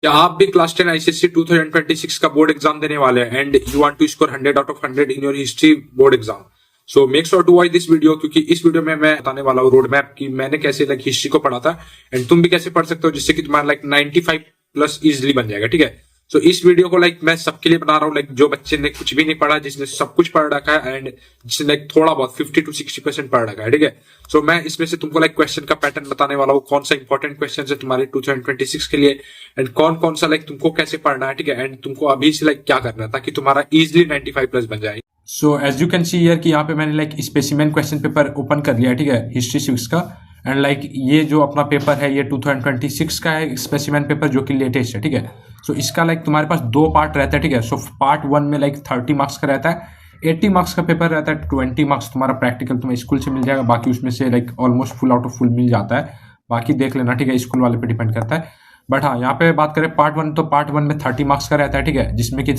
क्या आप भी क्लास 10 आईसीएससी 2026 का बोर्ड एग्जाम देने वाले हैं and you want to score 100 out of 100 in your history board exam? So make sure to watch this video, क्योंकि इस वीडियो में मैं बताने वाला हूँ रोड मैप की मैंने कैसे लाइक हिस्ट्री को पढ़ा था एंड तुम भी कैसे पढ़ सकते हो जिससे कि तुम्हारा लाइक 95 प्लस इजिली बन जाएगा। ठीक है, सो इस वीडियो को लाइक मैं सबके लिए बना रहा हूँ, लाइक जो बच्चे ने कुछ भी नहीं पढ़ा, जिसने सब कुछ पढ़ रखा है एंड जिसने लाइक थोड़ा बहुत 50 to 60% पढ़ रखा है। ठीक है, सो मैं इसमें से तुमको लाइक क्वेश्चन का पैटर्न बताने वाला हूँ, कौन सा इंपॉर्टेंट क्वेश्चन है तुम्हारे 2026 के लिए एंड कौन कौन सा लाइक तुमको कैसे पढ़ना है। ठीक है, एंड तुमको अभी से लाइक क्या करना है ताकि तुम्हारा इजिली 95 प्लस बन जाए। So as you can see here कि यहाँ पे मैंने like specimen question paper open कर लिया है। ठीक है, हिस्ट्री सिविक्स का एंड लाइक ये जो अपना पेपर है ये 2026 का है स्पेसिमेन पेपर जो कि लेटेस्ट है। ठीक है, सो इसका लाइक तुम्हारे पास दो पार्ट रहता है। ठीक है, सो पार्ट 1 में लाइक 30 मार्क्स का रहता है, 80 मार्क्स का पेपर रहता है, 20 मार्क्स तुम्हारा प्रैक्टिकल तुम्हें स्कूल से मिल जाएगा, बाकी उसमें से like almost full out of full मिल जाता है, बाकी देख लेना। ठीक है, स्कूल वाले पे डिपेंड करता है। बट हाँ, यहाँ पे बात करें पार्ट 1, तो पार्ट 1 में 30 मार्क्स का रहता है। ठीक है, जिसमें कि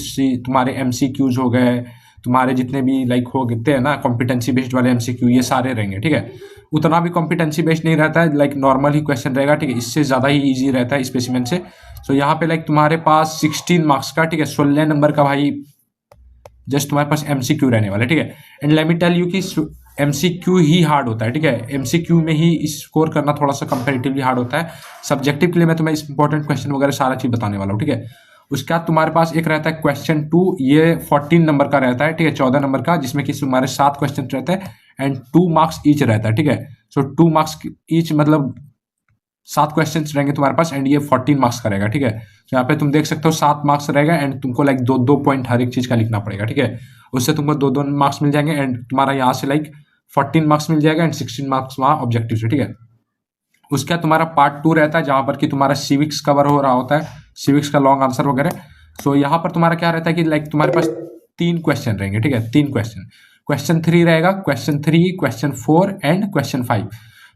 तुम्हारे MCQs हो गए, तुम्हारे जितने भी लाइक हो गए ना कॉम्पिटेंसी बेस्ड वाले MCQ, ये सारे रहेंगे। ठीक है, उतना भी कॉम्पिटेंसी बेस्ड नहीं रहता है, लाइक नॉर्मल ही क्वेश्चन रहेगा। ठीक है, इससे ज़्यादा ही ईजी रहता है स्पेसिमेन से। सो यहाँ पे लाइक तुम्हारे पास 16 मार्क्स का, ठीक है, 16 नंबर का भाई जस्ट तुम्हारे पास MCQ रहने वाला है। ठीक है, and let me tell you कि MCQ ही हार्ड होता है। ठीक है, MCQ में ही स्कोर करना थोड़ा सा कंपेरेटिवली हार्ड होता है। सब्जेक्टिव के लिए मैं तुम्हें इंपॉर्टेंट क्वेश्चन वगैरह सारा चीज बताने वाला हूँ। ठीक है, उसके बाद तुम्हारे पास एक रहता है क्वेश्चन 2, ये 14 नंबर का रहता है। ठीक है, 14 नंबर का, जिसमें कि तुम्हारे 7 क्वेश्चन रहते हैं एंड 2 मार्क्स ईच रहता है। ठीक है, सो 2 मार्क्स ईच मतलब 7 क्वेश्चन रहेंगे तुम्हारे पास एंड ये 14 मार्क्स का रहेगा। ठीक है, तो यहाँ पे तुम देख सकते हो 7 मार्क्स रहेगा एंड तुमको लाइक 2-2 पॉइंट हर एक चीज का लिखना पड़ेगा। ठीक है, उससे तुमको 2-2 मार्क्स मिल जाएंगे एंड तुम्हारा यहाँ से लाइक 14 मार्क्स मिल जाएगा एंड 16 मार्क्स वहाँ ऑब्जेक्टिव से। ठीक है, उसके बाद तुम्हारा पार्ट 2 रहता है जहां पर कि तुम्हारा सिविक्स कवर हो रहा होता है, सिविक्स का लॉन्ग आंसर वगैरह। सो यहाँ पर तुम्हारा क्या रहता है कि लाइक तुम्हारे पास 3 क्वेश्चन रहेंगे। ठीक है, 3 क्वेश्चन, क्वेश्चन 3 रहेगा, question 3, question 4 and question 5।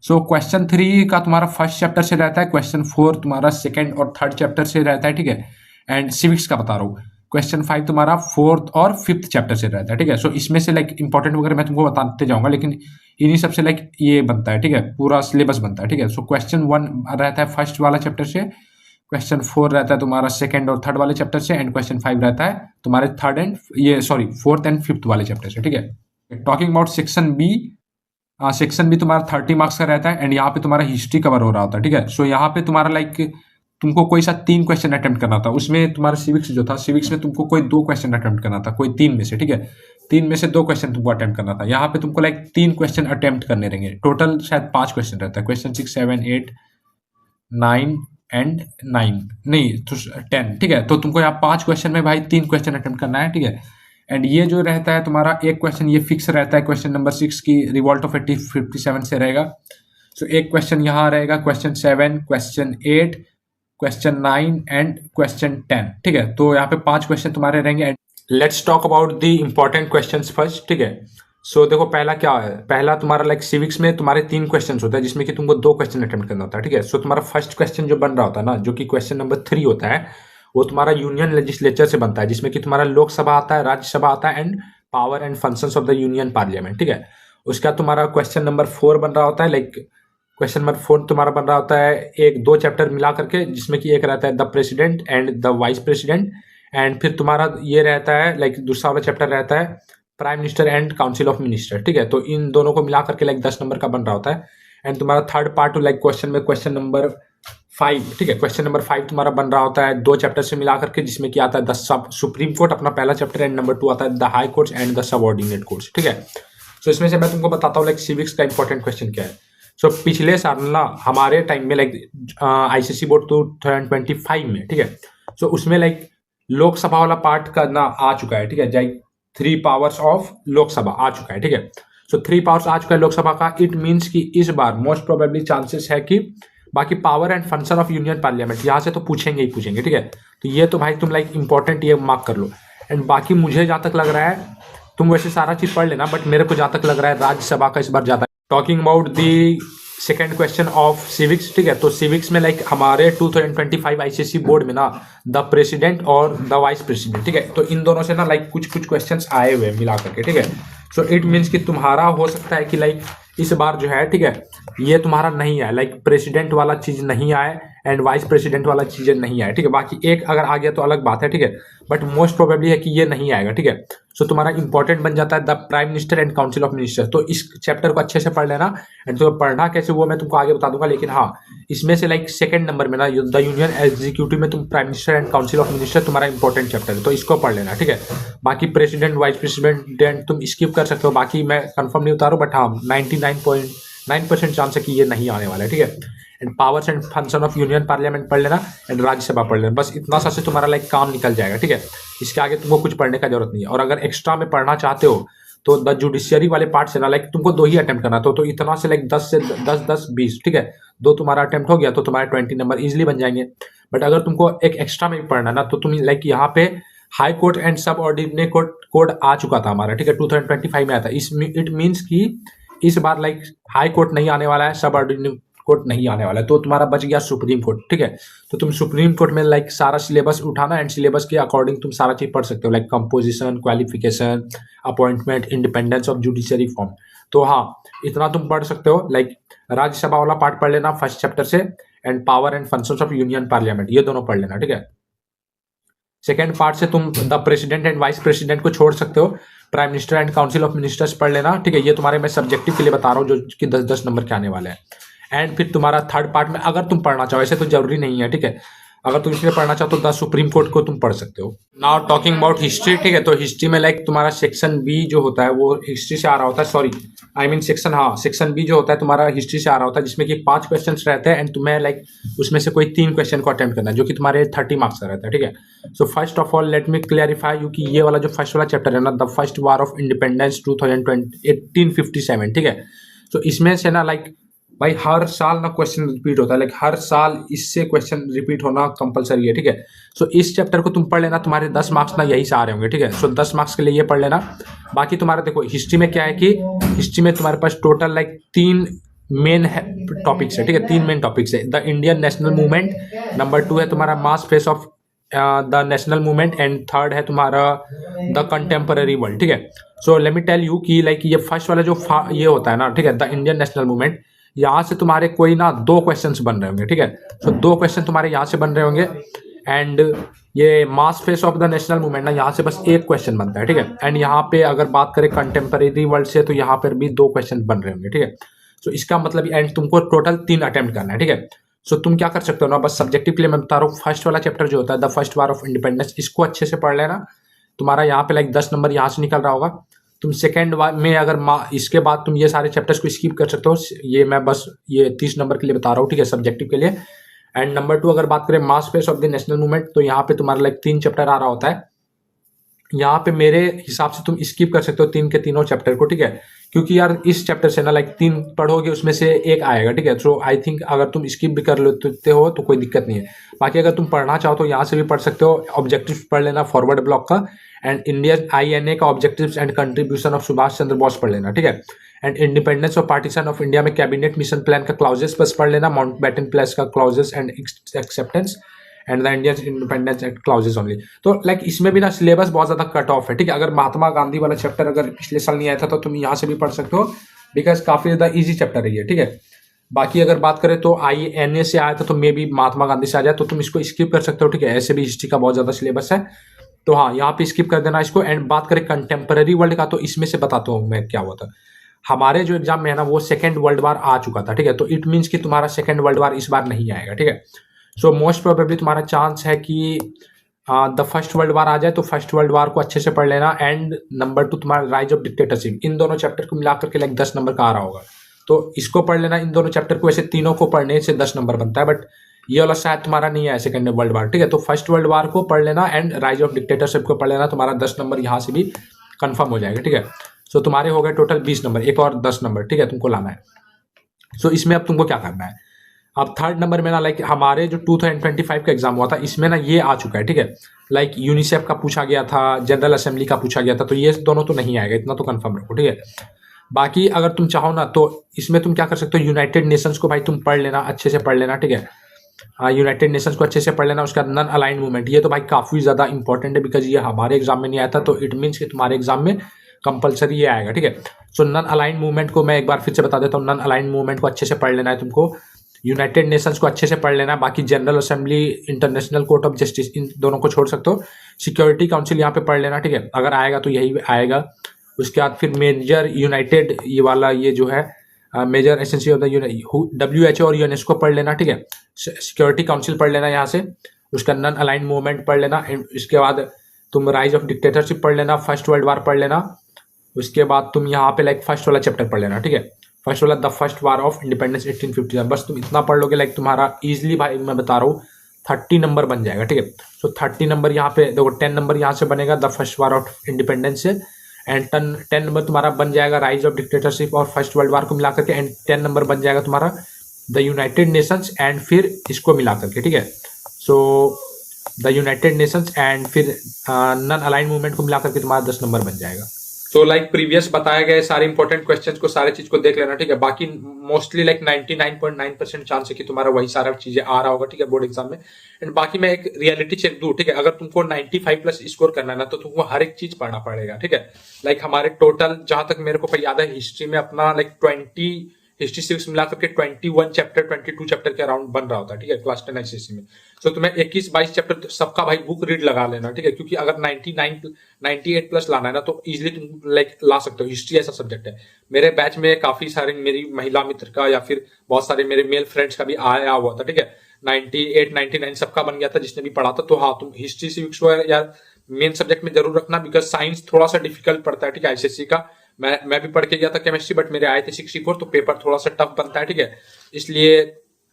So question 3 का तुम्हारा फर्स्ट चैप्टर से रहता है, क्वेश्चन 4 तुम्हारा सेकंड और थर्ड चैप्टर से रहता है। ठीक है, एंड सिविक्स का बता रहा हूँ, क्वेश्चन 5 तुम्हारा 4th और 5th चैप्टर से रहता है। ठीक है, सो इसमें से लाइक इंपॉर्टेंट वगैरह मैं तुमको बताते जाऊंगा, लेकिन इन्हीं सबसे लाइक ये बनता है। ठीक है, पूरा सिलेबस बनता है। ठीक है, सो क्वेश्चन 1 रहता है फर्स्ट वाला चैप्टर से, क्वेश्चन 4 रहता है तुम्हारा सेकंड और थर्ड वाले चैप्टर से एंड क्वेश्चन 5 रहता है तुम्हारे फोर्थ एंड फिफ्थ वाले चैप्टर से। ठीक है, talking about section B, section B तुम्हारा 30 मार्क्स का रहता है एंड यहाँ पे तुम्हारा हिस्ट्री कवर हो रहा होता है। ठीक है, सो यहाँ पे तुम्हारा लाइक तुमको कोई सा 3 क्वेश्चन अटेम्प्ट करना था, उसमें तुम्हारा सिविक्स जो था, सिविक्स में तुमको कोई 2 क्वेश्चन अटेम्प्ट करना था, कोई 3 में से। ठीक है, 3 में से 2 क्वेश्चन तुमको अटेम्प्ट करना था, यहाँ पे तुमको लाइक 3 क्वेश्चन अटेम्प्ट करने रहेंगे। टोटल शायद 5 क्वेश्चन रहता है, क्वेश्चन 6, 7, 8, 9 एंड 9 नहीं तो 10। ठीक है, तो तुमको यहाँ 5 क्वेश्चन में भाई 3 क्वेश्चन अटेम्प्ट करना है। ठीक है, एंड ये जो रहता है तुम्हारा एक क्वेश्चन ये फिक्स रहता है, क्वेश्चन नंबर 6 की रिवॉल्ट ऑफ 1857 से रहेगा। सो एक क्वेश्चन यहाँ रहेगा, question 7, question 8, question 9 and question 10। ठीक है, तो यहाँ पे 5 क्वेश्चन तुम्हारे रहेंगे। Let's talk about the important questions first. ठीक है, सो देखो पहला क्या है, पहला तुम्हारा लाइक सिविक्स में तुम्हारे 3 क्वेश्चन होता है जिसमें कि तुमको 2 क्वेश्चन अटेम्प्ट करना होता है। ठीक है, सो तुम्हारा फर्स्ट क्वेश्चन जो बन रहा होता है ना, जो कि क्वेश्चन नंबर 3 होता है, वो तुम्हारा यूनियन लेजिस्लेचर से बनता है, जिसमें कि तुम्हारा लोकसभा आता है, राज्यसभा आता है and power and functions of the union parliament. ठीक है, उसका तुम्हारा क्वेश्चन नंबर 4 बन रहा होता है, लाइक क्वेश्चन नंबर 4 तुम्हारा बन रहा होता है 1-2 चैप्टर मिला करके, जिसमें कि एक रहता है the president and the vice president and फिर तुम्हारा ये रहता है लाइक दूसरा वाला चैप्टर रहता है prime minister and council of minister. ठीक है, तो इन दोनों को मिला करके लाइक 10 नंबर का बन रहा होता है एंड तुम्हारा थर्ड पार्ट लाइक क्वेश्चन में क्वेश्चन नंबर 5। ठीक है, क्वेश्चन नंबर 5 तुम्हारा बन रहा होता है 2 चैप्टर से मिला करके, जिसमें कि आता है द सुप्रीम कोर्ट अपना पहला चैप्टर एंड नंबर 2 आता है the high courts and the subordinate courts. ठीक है, सो इसमें से मैं तुमको बताता हूँ लाइक सिविक्स का इंपॉर्टेंट क्वेश्चन क्या है। सो पिछले साल ना हमारे टाइम में लाइक ICSE बोर्ड 2025 में, ठीक है, सो उसमें लाइक लोकसभा वाला पार्ट का ना आ चुका है। ठीक है, लाइक 3 पावर्स ऑफ लोकसभा आ चुका है। ठीक है, सो 3 पावर्स आ चुका है लोकसभा का। इट मीन्स कि इस बार मोस्ट प्रोबेबली चांसेस है कि बाकी power and function of union parliament यहाँ से तो पूछेंगे ही पूछेंगे। ठीक है, तो ये तो भाई तुम लाइक इंपॉर्टेंट ये मार्क कर लो। एंड बाकी मुझे जहाँ तक लग रहा है, तुम वैसे सारा चीज पढ़ लेना, बट मेरे को जहाँ तक लग रहा है राज्यसभा का इस बार ज्यादा। Talking about the second question of civics. ठीक है, तो सिविक्स में लाइक हमारे 2025 ICSE बोर्ड में ना द प्रेसिडेंट और द वाइस प्रेसिडेंट, ठीक है, तो इन दोनों से ना लाइक कुछ कुछ क्वेश्चंस आए हुए मिला करके। ठीक है, सो इट मीन्स कि तुम्हारा हो सकता है कि लाइक इस बार जो है, ठीक है, ये तुम्हारा नहीं है, लाइक प्रेसिडेंट वाला चीज नहीं आए एंड वाइस प्रेसिडेंट वाला चीजें नहीं आए, ठीक है। बाकी एक अगर आ गया तो अलग बात है, ठीक है, बट मोस्ट प्रोबेबली है कि ये नहीं आएगा, ठीक है। सो तुम्हारा इंपॉर्टेंट बन जाता है the prime minister and council of minister. तो इस चैप्टर को अच्छे से पढ़ लेना, एंड तो पढ़ना कैसे वो मैं तुमको आगे बता दूंगा, लेकिन हाँ इसमें से लाइक सेकंड नंबर में ना द यूनियन एग्जीक्यूटिव में तुम prime minister and council of minister तुम्हारा इंपॉर्टेंट चैप्टर है, तो इसको पढ़ लेना, ठीक है। बाकी प्रेसिडेंट वाइस प्रेसिडेंट तुम स्किप कर सकते हो, बाकी मैं कंफर्म नहीं उतारू, बट हाँ 99.9% चांस है कि ये नहीं आने वाला है, ठीक है। And powers and function of union parliament पढ़ लेना, एंड राज्यसभा पढ़ लेना, बस इतना सा से तुम्हारा लाइक काम निकल जाएगा, ठीक है। इसके आगे तुमको कुछ पढ़ने का जरूरत नहीं है। और अगर एक्स्ट्रा में पढ़ना चाहते हो तो द जुडिशियरी वाले पार्ट से ना लाइक तुमको 2 ही अटेम्प्ट करना, तो इतना से लाइक 10 से 10-20, ठीक है, 2 तुम्हारा अटेम्प्ट हो गया तो तुम्हारे 20 नंबर इजिली बन जाएंगे। बट अगर तुमको एक एक्स्ट्रा में भी पढ़ना ना, तो तुम लाइक यहाँ पे हाई कोर्ट एंड सब ऑर्डिनेट कोड आ चुका था हमारा, ठीक है, 2025 में आया था। इट मीन्स कि इस बार लाइक हाई कोर्ट नहीं आने वाला है, सब ऑर्डिनेट कोर्ट नहीं आने वाला है, तो तुम्हारा बच गया सुप्रीम कोर्ट, ठीक है। तो तुम सुप्रीम कोर्ट में लाइक सारा सिलेबस उठाना, एंड सिलेबस के अकॉर्डिंग तुम सारा चीज पढ़ सकते हो, like composition, qualification, appointment, independence of judiciary form. तो हाँ इतना तुम पढ़ सकते हो। लाइक राज्यसभा वाला पार्ट पढ़ लेना फर्स्ट चैप्टर से, and power and functions of union parliament ये दोनों पढ़ लेना, ठीक है। सेकेंड पार्ट से तुम the president and vice president को छोड़ सकते हो, prime minister and council of ministers पढ़ लेना, ठीक है। ये तुम्हारे मैं सब्जेक्टिव के लिए बता रहा हूँ जो कि 10-10 नंबर के आने वाले हैं। एंड फिर तुम्हारा थर्ड पार्ट में अगर तुम पढ़ना चाहो, ऐसे तो जरूरी नहीं है, ठीक है, अगर तुम इसलिए पढ़ना चाहो तो द सुप्रीम कोर्ट को तुम पढ़ सकते हो। नाउ टॉकिंग अबाउट हिस्ट्री, ठीक है, तो हिस्ट्री में लाइक तुम्हारा सेक्शन बी जो होता है वो हिस्ट्री से आ रहा होता है, sorry I mean section B जो होता है तुम्हारा हिस्ट्री से आ रहा होता है, जिसमें कि 5 क्वेश्चन रहते हैं, एंड तुम्हें लाइक उसमें से कोई 3 क्वेश्चन को अटेम्प्ट करना है, जो कि तुम्हारे 30 मार्क्स का रहता है, ठीक है। So first of all let me clarify you कि ये वाला जो फर्स्ट वाला चैप्टर है ना, the first war of independence 1857, ठीक है। तो इसमें से ना लाइक भाई हर साल ना क्वेश्चन रिपीट होता है, लाइक हर साल इससे क्वेश्चन रिपीट होना कंपलसरी है, ठीक है। सो इस चैप्टर को तुम पढ़ लेना, तुम्हारे 10 मार्क्स ना यही से आ रहे होंगे, ठीक है। सो 10 मार्क्स के लिए ये पढ़ लेना। बाकी तुम्हारा देखो हिस्ट्री में क्या है कि हिस्ट्री में तुम्हारे पास टोटल लाइक 3 मेन टॉपिक्स है, ठीक है, 3 मेन टॉपिक्स है। The Indian national movement, number 2 है तुम्हारा mass phase of the national movement, and third है तुम्हारा द कंटेम्पररी वर्ल्ड, ठीक है। So let me tell you कि लाइक ये फर्स्ट वाला जो ये होता है ना, ठीक है, द इंडियन नेशनल मूवमेंट, यहाँ से तुम्हारे कोई ना 2 क्वेश्चंस बन रहे होंगे, ठीक है। तो 2 क्वेश्चन तुम्हारे यहाँ से बन रहे होंगे, एंड ये mass phase of the national movement ना यहाँ से बस 1 क्वेश्चन बनता है, ठीक है। एंड यहाँ पे अगर बात करें कंटेम्पररी वर्ल्ड से तो यहाँ पर भी 2 क्वेश्चन बन रहे होंगे, ठीक है। तो इसका मतलब एंड तुमको टोटल 3 अटेम्प्ट करना है, ठीक है। सो तुम क्या कर सकते हो ना, बस सब्जेक्टिव के लिए मैं बता रहा हूँ, फर्स्ट वाला चैप्टर जो होता है the first war of independence, इसको अच्छे से पढ़ लेना, तुम्हारा यहाँ पे लाइक 10 नंबर यहाँ से निकल रहा होगा। तुम सेकेंड में अगर इसके बाद तुम ये सारे चैप्टर्स को स्किप कर सकते हो, ये मैं बस ये 30 नंबर के लिए बता रहा हूँ, ठीक है, सब्जेक्टिव के लिए। एंड नंबर 2 अगर बात करें mass phase of the national movement, तो यहाँ पे तुम्हारा लाइक 3 चैप्टर आ रहा होता है। यहाँ पे मेरे हिसाब से तुम स्किप कर सकते हो 3 के तीनों चैप्टर को, ठीक है, क्योंकि यार इस चैप्टर से ना लाइक 3 पढ़ोगे उसमें से 1 आएगा, ठीक है। सो आई थिंक अगर तुम स्किप भी कर लेते हो तो कोई दिक्कत नहीं है। बाकी अगर तुम पढ़ना चाहो तो यहाँ से भी पढ़ सकते हो। ऑब्जेक्टिव्स पढ़ लेना फॉरवर्ड ब्लॉक का, एंड इंडियन INA का objectives and contribution of Subhash Chandra Bose पढ़ लेना, ठीक है। एंड इंडिपेंडेंस और पार्टीशन ऑफ इंडिया में कैबिनेट मिशन प्लान का क्लाउजेस बस पढ़ लेना, माउंटबेटन प्लेस का clauses and acceptance, and the Indian independence act clauses only. तो लाइक इसमें भी ना सिलेबस बहुत ज्यादा कट ऑफ है, ठीक है। अगर महात्मा गांधी वाला चैप्टर अगर पिछले साल नहीं आया था तो तुम यहाँ से भी पढ़ सकते हो, बिकॉज काफी ज्यादा इजी चैप्टर है ये, ठीक है। बाकी अगर बात करें तो INA से आया था तो मे भी महात्मा गांधी से आ जाए, तो तुम इसको स्किप कर सकते हो, ठीक है। ऐसे भी हिस्ट्री का बहुत ज्यादा सिलेबस है, तो हाँ यहाँ पे स्किप कर देना इसको। एंड बात करें कंटेम्पररी वर्ल्ड का, तो इसमें से बताता हूँ मैं क्या हुआ था। हमारे जो एग्जाम में है ना वो 2nd वर्ल्ड वार आ चुका था, ठीक है। तो इट मीन्स कि तुम्हारा 2nd वर्ल्ड वार इस बार नहीं आएगा, ठीक है। सो मोस्ट प्रोबेबली तुम्हारा चांस है कि द फर्स्ट वर्ल्ड वार आ जाए, तो फर्स्ट वर्ल्ड वार को अच्छे से पढ़ लेना। एंड नंबर 2 तुम्हारा राइज ऑफ डिक्टेटरशिप, इन दोनों चैप्टर को मिलाकर के लाइक 10 नंबर का आ रहा होगा, तो इसको पढ़ लेना। इन दोनों चैप्टर को, वैसे तीनों को पढ़ने से 10 नंबर बनता है, बट ये वाला शायद तुम्हारा नहीं है 2nd वर्ल्ड वार, ठीक है। तो फर्स्ट वर्ल्ड वार को पढ़ लेना एंड राइज ऑफ डिक्टेटरशिप को पढ़ लेना, तुम्हारा 10 नंबर यहाँ से भी कंफर्म हो जाएगा, ठीक है। सो तुम्हारे हो गए टोटल 20 नंबर, एक और 10 नंबर, ठीक है, तुमको लाना है। सो इसमें अब तुमको क्या करना है, अब थर्ड नंबर में ना लाइक हमारे जो 2025 का एग्जाम हुआ था इसमें ना ये आ चुका है, ठीक है। लाइक यूनिसेफ का पूछा गया था, जनरल असेंबली का पूछा गया था, तो ये दोनों तो नहीं आएगा, इतना तो कंफर्म रखो, ठीक है। बाकी अगर तुम चाहो ना तो इसमें तुम क्या कर सकते हो, यूनाइटेड नेशंस को भाई तुम पढ़ लेना, अच्छे से पढ़ लेना, ठीक है। यूनाइटेड नेशंस को अच्छे से पढ़ लेना। उसका नन अलाइंड मूवमेंट, ये तो भाई काफी ज्यादा इंपॉर्टेंट है, बिकॉज ये हमारे एग्जाम में नहीं आया था, तो इट मीन्स कि तुम्हारे एग्जाम में कंपलसरी ये आएगा, ठीक है। सो नन अलाइंड मूवमेंट को मैं एक बार फिर से बता देता हूँ, नन अलाइंड मूवमेंट को अच्छे से पढ़ लेना है तुमको। यूनाइटेड नेशंस को अच्छे से पढ़ लेना, बाकी general assembly, international court of justice, इन दोनों को छोड़ सकते हो। सिक्योरिटी काउंसिल यहाँ पे पढ़ लेना, ठीक है, अगर आएगा तो यही आएगा। उसके बाद फिर मेजर यूनाइटेड, ये वाला ये जो है major agency of the WHO और यूनेस्को पढ़ लेना, ठीक है। सिक्योरिटी काउंसिल पढ़ लेना यहाँ से। उसका नॉन अलाइंड मूवमेंट पढ़ लेना। इसके बाद तुम राइज ऑफ डिक्टेटरशिप पढ़ लेना, फर्स्ट वर्ल्ड वार पढ़ लेना। उसके बाद तुम यहाँ पे लाइक फर्स्ट वाला चैप्टर पढ़ लेना, ठीक है, फर्स्ट वाला the first war of independence 1850। बस तुम इतना पढ़ लोगे लाइक तुम्हारा इजिली, भाई मैं बता रहा हूँ 30 नंबर बन जाएगा, ठीक है। सो 30 नंबर यहाँ पे देखो, 10 नंबर यहाँ से बनेगा the first war of independence से, एंड 10 नंबर तुम्हारा बन जाएगा राइज ऑफ डिक्टेटरशिप और फर्स्ट वर्ल्ड वार को मिला करके, एंड 10 नंबर बन जाएगा तुम्हारा द यूनाइटेड नेशंस एंड फिर इसको मिला करके, ठीक है। So the United Nations and फिर नॉन अलाइंड मूवमेंट को मिला करके तुम्हारा 10 नंबर बन जाएगा। तो लाइक प्रीवियस बताए गए सारे इंपॉर्टेंट क्वेश्चंस को, सारे चीज को देख लेना, ठीक है। बाकी मोस्टली लाइक 99.9% चांस है कि तुम्हारा वही सारा चीजें आ रहा होगा, ठीक है, बोर्ड एग्जाम में। एंड बाकी मैं एक रियलिटी चेक दूं, ठीक है, अगर तुमको 95+ स्कोर करना है ना, तो तुमको हर एक चीज पढ़ना पड़ेगा, ठीक है। लाइक हमारे टोटल जहां तक मेरे को याद है हिस्ट्री में अपना लाइक 20 हिस्ट्री सिविक्स मिला करके 21 चैप्टर 22 चैप्टर के अराउंड बन रहा होता है, ठीक है, क्लास 10 ICSE में। सो तुम्हें 21-22 चैप्टर सबका भाई बुक रीड लगा लेना, ठीक है, क्योंकि अगर 98+ लाना है ना, तो इजिली तुम लाइक ला सकते हो। हिस्ट्री ऐसा सब्जेक्ट है, मेरे बैच में काफी सारे मेरी महिला मित्र का या फिर बहुत सारे मेरे मेल फ्रेंड्स का भी आया हुआ था, ठीक है, 98-99 सबका बन गया था जिसने भी पढ़ा था। तो हाँ, तुम हिस्ट्री सिविक्स को यार मेन सब्जेक्ट में जरूर रखना, बिकॉज साइंस थोड़ा सा डिफिकल्ट पड़ता है, ठीक है, ICSE का। मैं भी पढ़ के गया था केमिस्ट्री, बट मेरे आए थे 64, तो पेपर थोड़ा सा टफ बनता है, ठीक है। इसलिए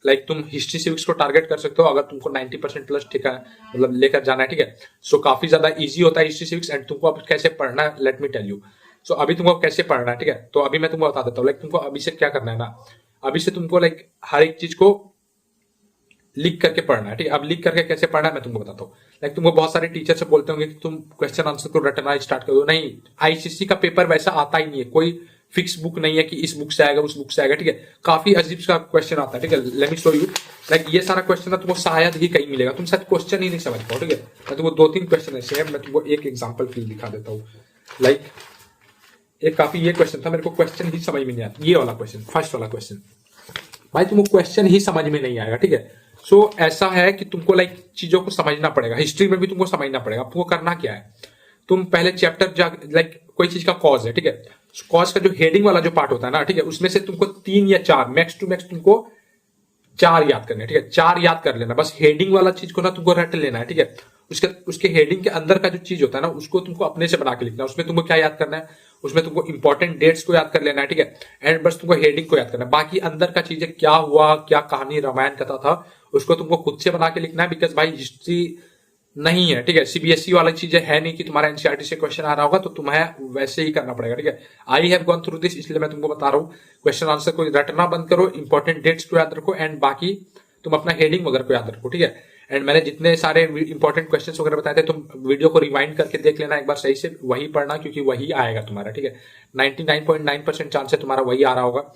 लाइक तुम हिस्ट्री सिविक्स को टारगेट कर सकते हो अगर तुमको 90%+, ठीक है, मतलब लेकर जाना है, ठीक है। सो काफी ज्यादा इजी होता है हिस्ट्री सिविक्स। एंड तुमको अब कैसे पढ़ना है, लेट मी टेल यू। सो अभी तुमको कैसे पढ़ना है, ठीक है, तो अभी मैं तुमको बता देता हूँ। लाइक तुमको अभी से क्या करना है ना, अभी से तुमको लाइक हर एक चीज को लिख करके पढ़ना है, ठीक है। अब लिख करके कैसे पढ़ना है मैं तुमको बताता हूँ। लाइक तुमको बहुत सारे टीचर से बोलते होंगे कि तुम क्वेश्चन आंसर को रटना स्टार्ट कर दो। नहीं, ICSE का पेपर वैसा आता ही नहीं है, कोई फिक्स बुक नहीं है कि इस बुक से आएगा उस बुक से आएगा, ठीक है। काफी अजीब सा क्वेश्चन आता है, ठीक है। Let me show you. Like ये सारा क्वेश्चन ना तुमको शायद ही कहीं मिलेगा, तुम शायद क्वेश्चन ही नहीं समझ पाओ, ठीक है। मैं तुमको 2-3 क्वेश्चन ऐसे हैं, मैं तुमको एक एग्जाम्पल फिर दिखा देता हूँ। लाइक एक काफी ये क्वेश्चन था, मेरे को क्वेश्चन ही समझ में नहीं आया। ये वाला क्वेश्चन, फर्स्ट वाला क्वेश्चन, भाई तुमको क्वेश्चन ही समझ में नहीं आएगा, ठीक है। सो ऐसा है कि तुमको लाइक चीजों को समझना पड़ेगा। हिस्ट्री में भी तुमको समझना पड़ेगा। तुमको करना क्या है, तुम पहले चैप्टर लाइक कोई चीज का कॉज है, ठीक है, कॉज का जो हेडिंग वाला जो पार्ट होता है ना, ठीक है, उसमें से तुमको 3 या 4 मैक्स टू मैक्स तुमको 4 याद करने, ठीक है, 4 याद कर लेना। बस हेडिंग वाला चीज को ना तुमको रट लेना है, ठीक है। उसके हेडिंग के अंदर का जो चीज होता है ना, उसको तुमको अपने से बना के लिखना है। उसमें तुमको क्या याद करना है, उसमें तुमको इंपॉर्टेंट डेट्स को याद कर लेना है, ठीक है। एंड बस तुमको हेडिंग को याद करना है। बाकी अंदर का चीजें क्या हुआ, क्या कहानी रामायण कथा था, उसको तुमको खुद से बना के लिखना है। बिकॉज भाई हिस्ट्री नहीं है, ठीक है, CBSE वाली चीजें है नहीं कि तुम्हारा NCERT से क्वेश्चन आ रहा होगा तो तुम्हें वैसे ही करना पड़ेगा, ठीक है। I have gone through this, इसलिए मैं तुमको बता रहा हूँ। क्वेश्चन आंसर को रटना बंद करो, इंपॉर्टेंट डेट्स को याद रखो, एंड बाकी तुम अपना हेडिंग वगैरह को याद रखो, ठीक है। एंड मैंने जितने सारे इंपॉर्टेंट क्वेश्चंस वगैरह बताए थे, तुम वीडियो को रिवाइंड करके देख लेना एक बार सही से, वही पढ़ना, क्योंकि वही आएगा तुम्हारा, ठीक है। 99.9% चांस है तुम्हारा वही आ रहा होगा।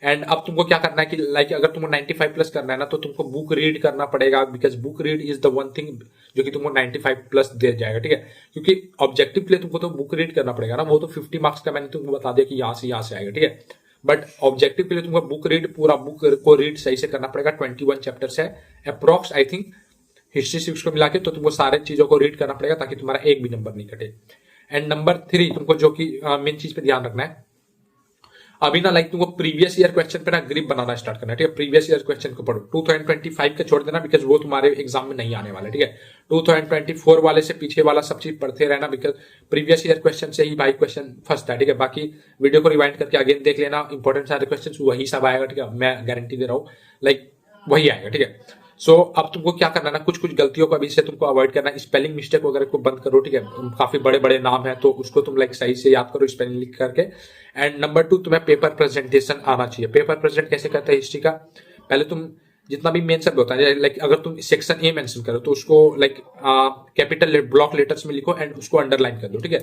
एंड अब तुमको क्या करना है कि लाइक अगर तुमको 95+ करना है ना, तो तुमको बुक रीड करना पड़ेगा, because book read is the one thing जो कि तुमको 95+ दे जाएगा, ठीक है। क्योंकि ऑब्जेक्टिव के लिए तुमको तो बुक रीड करना पड़ेगा ना, वो तो 50 मार्क्स का मैंने तुमको बता दिया कि यहाँ से आएगा, ठीक है। बट ऑब्जेक्टिव के लिए तुमको बुक रीड, पूरा बुक को रीड सही से करना पड़ेगा। 21 चैप्टर्स है approx, I think history civics को मिला के, तो तुमको सारे चीजों को रीड करना पड़ेगा ताकि तुम्हारा एक भी नंबर नहीं कटे। एंड नंबर 3 तुमको जो कि मेन चीज पे ध्यान रखना है, अभी ना लाइक तुमको प्रीवियस ईयर क्वेश्चन पे ना ग्रिप बनाना स्टार्ट करना है, ठीक है। प्रीवियस ईयर क्वेश्चन को पढ़ो, 2025 के छोड़ देना, बिकॉज वो तुम्हारे एग्जाम में नहीं आने वाले, ठीक है। 2024 वाले से पीछे वाला सब चीज पढ़ते रहना, बिकॉज प्रीवियस ईयर क्वेश्चन से ही भाई क्वेश्चन फंसता है, ठीक है। बाकी वीडियो को रिवाइंड करके अगेन देख लेना, इंपॉर्टेंट सारे क्वेश्चन वही सब आएगा, ठीक है, मैं गारंटी दे रहा हूँ, लाइक वही आएगा, ठीक है। सो अब तुमको क्या करना है ना, कुछ गलतियों का भी से तुमको अवॉइड करना है। स्पेलिंग मिस्टेक वगैरह को बंद करो, ठीक है। काफी बड़े बड़े नाम है तो उसको तुम लाइक सही से याद करो, स्पेलिंग लिख करके। एंड नंबर 2, तुम्हें पेपर प्रेजेंटेशन आना चाहिए। पेपर प्रेजेंट कैसे करते हैं हिस्ट्री का, पहले तुम जितना भी मेन शब्द होता है, लाइक अगर तुम सेक्शन ए मेंशन करो तो उसको लाइक कैपिटल ब्लॉक लेटर्स में लिखो एंड उसको अंडरलाइन कर दो, ठीक है।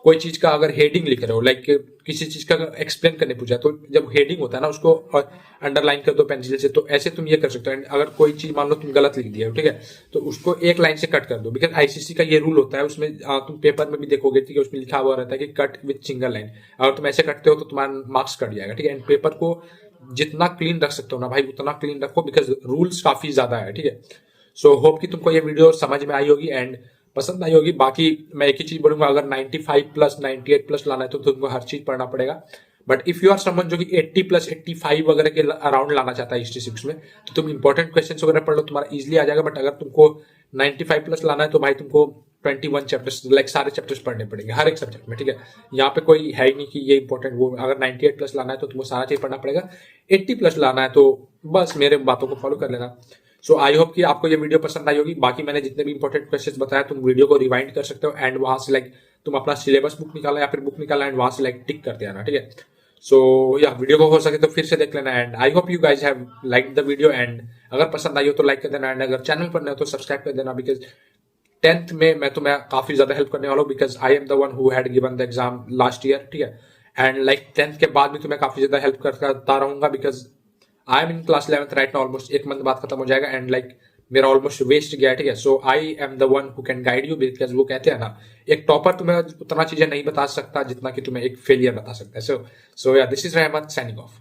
कोई चीज का अगर हेडिंग लिख रहे हो, लाइक किसी चीज का एक्सप्लेन करने पूछा, तो जब हेडिंग होता है ना उसको अंडरलाइन कर दो पेंसिल से। तो ऐसे तुम ये कर सकते हो। एंड अगर कोई चीज मान लो तुम गलत लिख दिया, ठीक है, तो उसको एक लाइन से कट कर दो, बिकॉज ICSE का ये रूल होता है। उसमें तुम पेपर में भी देखोगे, ठीक है, उसमें लिखा हुआ रहता है कि कट विथ सिंगल लाइन। अगर तुम ऐसे कटते हो तो तुम्हारा मार्क्स कट जाएगा, ठीक है। एंड पेपर को जितना क्लीन रख सकते हो ना भाई उतना क्लीन रखो, बिकॉज रूल्स काफी ज्यादा है, ठीक है। सो होप कि तुमको ये वीडियो समझ में आई होगी एंड पसंद आई होगी। बाकी मैं एक ही चीज बोलूंगा, अगर 95 प्लस 98 प्लस लाना है तो तुमको हर चीज पढ़ना पड़ेगा। बट इफ यू आर समझ जो कि 80 प्लस 85 वगैरह के अराउंड लाना चाहता है हिस्ट्री 6 में, तो तुम इंपॉर्टेंट क्वेश्चन वगैरह पढ़ लो, तुम्हारा इजिली आ जाएगा। बट अगर तुमको 95 प्लस लाना है तो भाई तुमको 21 चैप्टर्स लाइक सारे चैप्टर्स पढ़ने पड़ेंगे हर एक सब्जेक्ट में, ठीक है। यहाँ पे कोई है ही नहीं कि ये इंपॉर्टेंट वो, अगर 98 प्लस लाना है तो तुमको सारा चीज पढ़ना पड़ेगा। 80 प्लस लाना है तो बस मेरे बातों को फॉलो कर लेना। सो आई होप कि आपको ये वीडियो पसंद आई होगी। बाकी मैंने जितने भी इंपॉर्टेंट क्वेश्चंस बताया तुम वीडियो को रिवाइंड कर सकते हो एंड वहां से लाइक तुम अपना सिलेबस बुक निकाला या फिर बुक निकाला एंड वहां से लाइक टिक करते आना, ठीक है। सो या वीडियो को हो सके तो फिर से देख लेना and I hope you guys have like the video and अगर पसंद आई हो तो लाइक कर देना एंड अगर चैनल पर नए हो तो सब्सक्राइब कर देना, बिकॉज 10th में मैं तुम्हें काफी ज्यादा हेल्प करने वाला हूँ, because I am the one who had given the exam last year, ठीक है। एंड लाइक 10th के बाद भी तुम्हें काफी ज्यादा हेल्प करता रहूंगा, because I am in class 11th right now, almost एक मंथ बाद खत्म हो जाएगा एंड लाइक मेरा ऑलमोस्ट वेस्ट गया, ठीक है। So I am the one who can guide you, because वो कहते हैं ना एक टॉपर तुम्हें उतना चीजें नहीं बता सकता जितना कि तुम्हें एक फेलियर बता सकता है। सो या दिस इज रहमत साइनिंग ऑफ।